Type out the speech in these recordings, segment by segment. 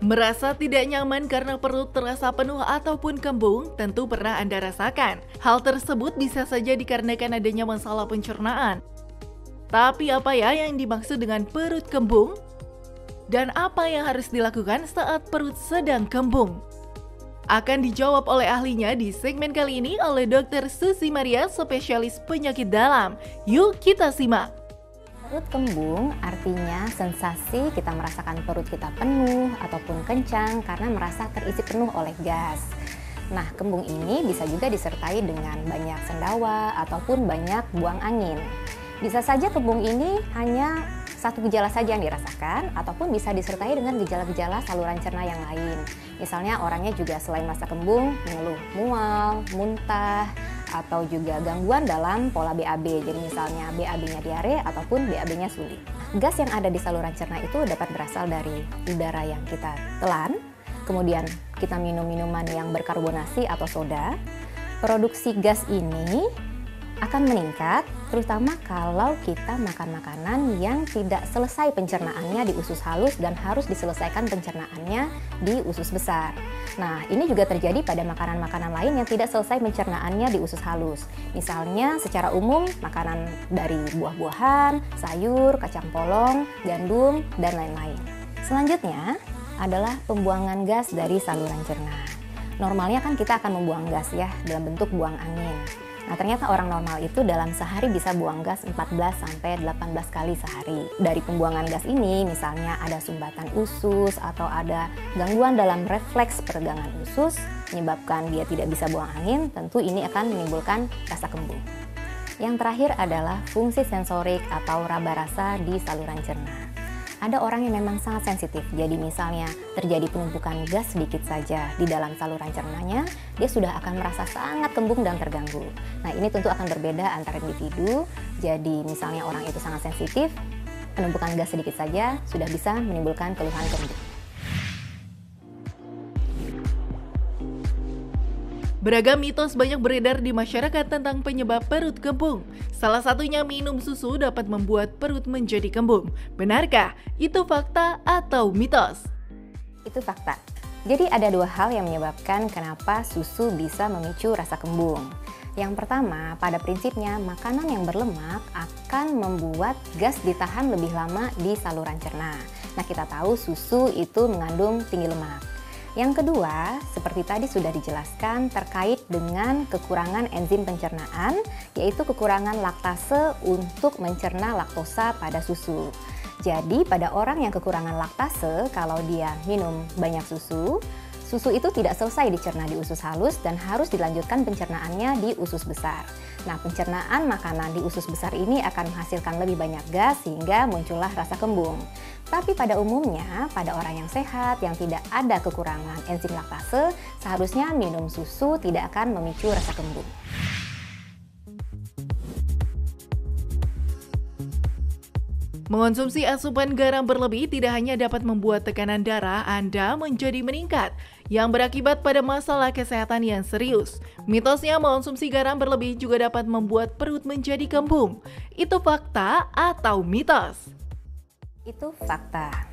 Merasa tidak nyaman karena perut terasa penuh ataupun kembung, tentu pernah Anda rasakan. Hal tersebut bisa saja dikarenakan adanya masalah pencernaan. Tapi apa ya yang dimaksud dengan perut kembung? Dan apa yang harus dilakukan saat perut sedang kembung? Akan dijawab oleh ahlinya di segmen kali ini oleh Dr. Susi Maria, spesialis penyakit dalam. Yuk kita simak. Perut kembung artinya sensasi kita merasakan perut kita penuh ataupun kencang karena merasa terisi penuh oleh gas. Nah, kembung ini bisa juga disertai dengan banyak sendawa ataupun banyak buang angin. Bisa saja kembung ini hanya satu gejala saja yang dirasakan ataupun bisa disertai dengan gejala-gejala saluran cerna yang lain. Misalnya orangnya juga selain masa kembung mengeluh mual, muntah, atau juga gangguan dalam pola BAB. Jadi misalnya BAB-nya diare ataupun BAB-nya sulit. Gas yang ada di saluran cerna itu dapat berasal dari udara yang kita telan, kemudian kita minum minuman yang berkarbonasi atau soda. Produksi gas ini akan meningkat, terutama kalau kita makan makanan yang tidak selesai pencernaannya di usus halus dan harus diselesaikan pencernaannya di usus besar. Nah, ini juga terjadi pada makanan-makanan lain yang tidak selesai pencernaannya di usus halus. Misalnya, secara umum, makanan dari buah-buahan, sayur, kacang polong, gandum, dan lain-lain. Selanjutnya adalah pembuangan gas dari saluran cerna. Normalnya kan kita akan membuang gas ya, dalam bentuk buang angin. Nah, ternyata orang normal itu dalam sehari bisa buang gas 14-18 kali sehari. Dari pembuangan gas ini, misalnya ada sumbatan usus atau ada gangguan dalam refleks peregangan usus, menyebabkan dia tidak bisa buang angin, tentu ini akan menimbulkan rasa kembung. Yang terakhir adalah fungsi sensorik atau raba rasa di saluran cerna. Ada orang yang memang sangat sensitif, jadi misalnya terjadi penumpukan gas sedikit saja di dalam saluran cernanya, dia sudah akan merasa sangat kembung dan terganggu. Nah, ini tentu akan berbeda antar individu, jadi misalnya orang itu sangat sensitif, penumpukan gas sedikit saja sudah bisa menimbulkan keluhan kembung. Beragam mitos banyak beredar di masyarakat tentang penyebab perut kembung. Salah satunya minum susu dapat membuat perut menjadi kembung. Benarkah? Itu fakta atau mitos? Itu fakta. Jadi ada dua hal yang menyebabkan kenapa susu bisa memicu rasa kembung. Yang pertama, pada prinsipnya makanan yang berlemak akan membuat gas ditahan lebih lama di saluran cerna. Nah, kita tahu susu itu mengandung tinggi lemak. Yang kedua, seperti tadi sudah dijelaskan terkait dengan kekurangan enzim pencernaan, yaitu kekurangan laktase untuk mencerna laktosa pada susu. Jadi pada orang yang kekurangan laktase, kalau dia minum banyak susu, susu itu tidak selesai dicerna di usus halus dan harus dilanjutkan pencernaannya di usus besar. Nah, pencernaan makanan di usus besar ini akan menghasilkan lebih banyak gas sehingga muncullah rasa kembung. Tapi pada umumnya, pada orang yang sehat yang tidak ada kekurangan enzim laktase, seharusnya minum susu tidak akan memicu rasa kembung. Mengonsumsi asupan garam berlebih tidak hanya dapat membuat tekanan darah Anda menjadi meningkat, yang berakibat pada masalah kesehatan yang serius. Mitosnya mengonsumsi garam berlebih juga dapat membuat perut menjadi kembung. Itu fakta atau mitos? Itu fakta.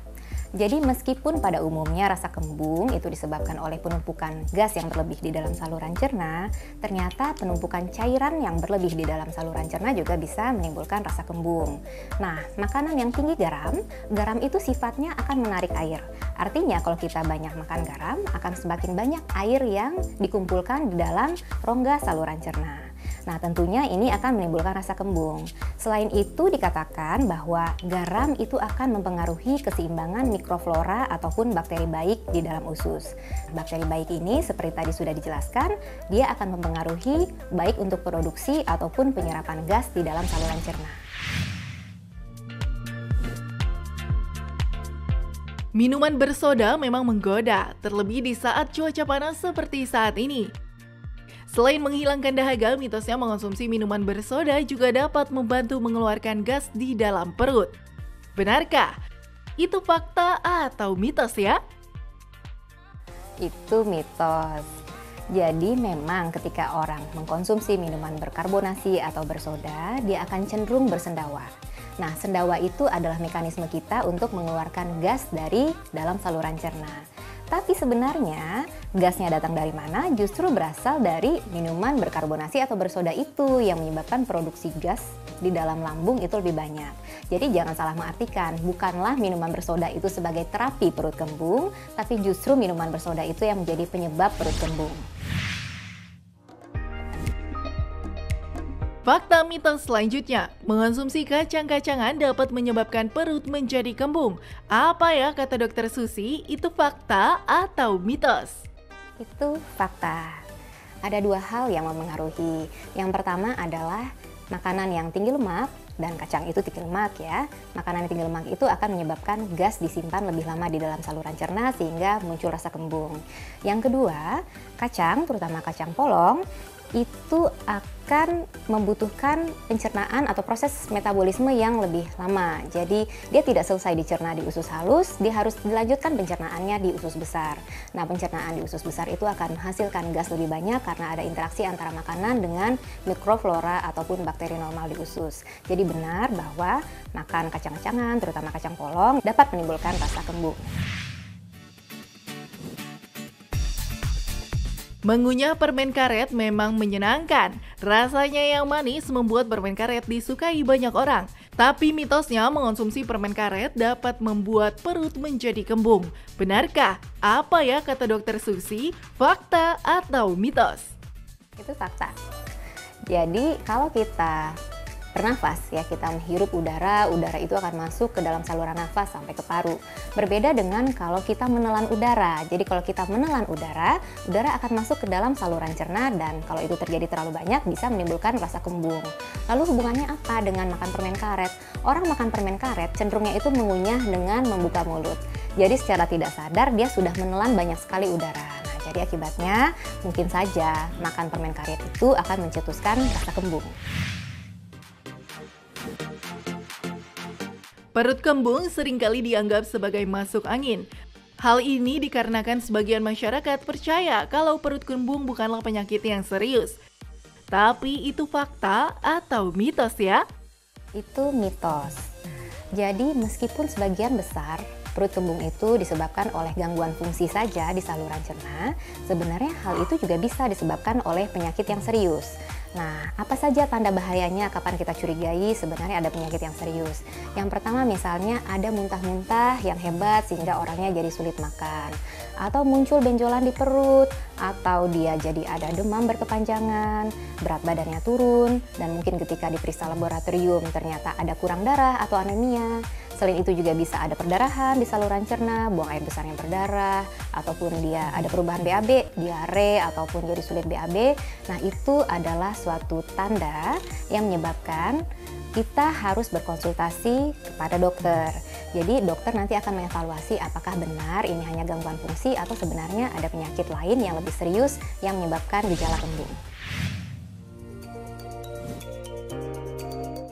Jadi meskipun pada umumnya rasa kembung itu disebabkan oleh penumpukan gas yang berlebih di dalam saluran cerna, ternyata penumpukan cairan yang berlebih di dalam saluran cerna juga bisa menimbulkan rasa kembung. Nah, makanan yang tinggi garam, garam itu sifatnya akan menarik air. Artinya kalau kita banyak makan garam, akan semakin banyak air yang dikumpulkan di dalam rongga saluran cerna. Nah, tentunya ini akan menimbulkan rasa kembung. Selain itu dikatakan bahwa garam itu akan mempengaruhi keseimbangan mikroflora ataupun bakteri baik di dalam usus. Bakteri baik ini seperti tadi sudah dijelaskan, dia akan mempengaruhi baik untuk produksi ataupun penyerapan gas di dalam saluran cerna. Minuman bersoda memang menggoda, terlebih di saat cuaca panas seperti saat ini. Selain menghilangkan dahaga, mitosnya mengonsumsi minuman bersoda juga dapat membantu mengeluarkan gas di dalam perut. Benarkah? Itu fakta atau mitos ya? Itu mitos. Jadi memang ketika orang mengkonsumsi minuman berkarbonasi atau bersoda, dia akan cenderung bersendawa. Nah, sendawa itu adalah mekanisme kita untuk mengeluarkan gas dari dalam saluran cerna. Tapi sebenarnya gasnya datang dari mana? Justru berasal dari minuman berkarbonasi atau bersoda itu yang menyebabkan produksi gas di dalam lambung itu lebih banyak. Jadi jangan salah mengartikan, bukanlah minuman bersoda itu sebagai terapi perut kembung, tapi justru minuman bersoda itu yang menjadi penyebab perut kembung. Fakta mitos selanjutnya, mengonsumsi kacang-kacangan dapat menyebabkan perut menjadi kembung. Apa ya kata dokter Susi, itu fakta atau mitos? Itu fakta. Ada dua hal yang mempengaruhi. Yang pertama adalah makanan yang tinggi lemak, dan kacang itu tinggi lemak ya. Makanan yang tinggi lemak itu akan menyebabkan gas disimpan lebih lama di dalam saluran cerna sehingga muncul rasa kembung. Yang kedua, kacang, terutama kacang polong, itu akan membutuhkan pencernaan atau proses metabolisme yang lebih lama. Jadi dia tidak selesai dicerna di usus halus, dia harus dilanjutkan pencernaannya di usus besar. Nah, pencernaan di usus besar itu akan menghasilkan gas lebih banyak karena ada interaksi antara makanan dengan mikroflora ataupun bakteri normal di usus. Jadi benar bahwa makan kacang-kacangan, terutama kacang polong, dapat menimbulkan rasa kembung. Mengunyah permen karet memang menyenangkan. Rasanya yang manis membuat permen karet disukai banyak orang. Tapi mitosnya mengonsumsi permen karet dapat membuat perut menjadi kembung. Benarkah? Apa ya kata dokter Susi? Fakta atau mitos? Itu fakta. Jadi kalau kita bernafas ya, kita menghirup udara itu akan masuk ke dalam saluran nafas sampai ke paru. Berbeda dengan kalau kita menelan udara. Jadi kalau kita menelan udara akan masuk ke dalam saluran cerna dan kalau itu terjadi terlalu banyak bisa menimbulkan rasa kembung. Lalu hubungannya apa dengan makan permen karet? Orang makan permen karet cenderungnya itu mengunyah dengan membuka mulut. Jadi secara tidak sadar dia sudah menelan banyak sekali udara. Nah, jadi akibatnya mungkin saja makan permen karet itu akan mencetuskan rasa kembung. Perut kembung seringkali dianggap sebagai masuk angin. Hal ini dikarenakan sebagian masyarakat percaya kalau perut kembung bukanlah penyakit yang serius. Tapi itu fakta atau mitos ya? Itu mitos. Jadi meskipun sebagian besar perut kembung itu disebabkan oleh gangguan fungsi saja di saluran cerna, sebenarnya hal itu juga bisa disebabkan oleh penyakit yang serius. Nah, apa saja tanda bahayanya kapan kita curigai sebenarnya ada penyakit yang serius? Yang pertama misalnya ada muntah-muntah yang hebat sehingga orangnya jadi sulit makan. Atau muncul benjolan di perut, atau dia jadi ada demam berkepanjangan, berat badannya turun, dan mungkin ketika diperiksa laboratorium ternyata ada kurang darah atau anemia. Selain itu juga bisa ada perdarahan di saluran cerna, buang air besar yang berdarah, ataupun dia ada perubahan BAB, diare, ataupun jadi sulit BAB. Nah, itu adalah suatu tanda yang menyebabkan kita harus berkonsultasi kepada dokter. Jadi dokter nanti akan mengevaluasi apakah benar ini hanya gangguan fungsi atau sebenarnya ada penyakit lain yang lebih serius yang menyebabkan gejala kembung.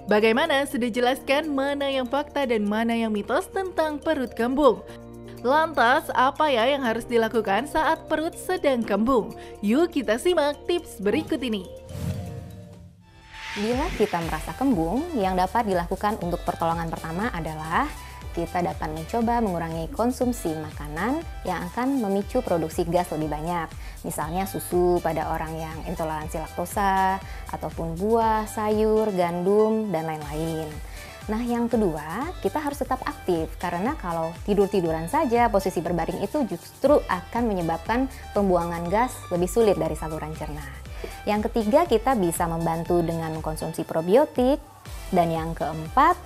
Bagaimana sudah jelaskan mana yang fakta dan mana yang mitos tentang perut kembung? Lantas, apa ya yang harus dilakukan saat perut sedang kembung? Yuk kita simak tips berikut ini. Bila kita merasa kembung, yang dapat dilakukan untuk pertolongan pertama adalah kita dapat mencoba mengurangi konsumsi makanan yang akan memicu produksi gas lebih banyak. Misalnya susu pada orang yang intoleransi laktosa, ataupun buah, sayur, gandum, dan lain-lain. Nah, yang kedua, kita harus tetap aktif karena kalau tidur-tiduran saja posisi berbaring itu justru akan menyebabkan pembuangan gas lebih sulit dari saluran cerna. Yang ketiga, kita bisa membantu dengan mengkonsumsi probiotik. Dan yang keempat,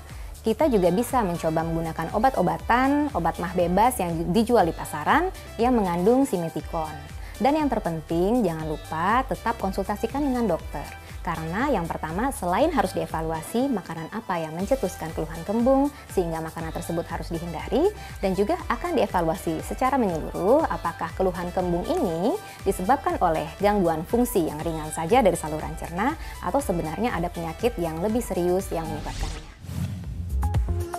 kita juga bisa mencoba menggunakan obat-obatan, obat mah bebas yang dijual di pasaran yang mengandung simeticon. Dan yang terpenting, jangan lupa tetap konsultasikan dengan dokter. Karena yang pertama, selain harus dievaluasi makanan apa yang mencetuskan keluhan kembung, sehingga makanan tersebut harus dihindari, dan juga akan dievaluasi secara menyeluruh apakah keluhan kembung ini disebabkan oleh gangguan fungsi yang ringan saja dari saluran cerna, atau sebenarnya ada penyakit yang lebih serius yang menyebabkannya.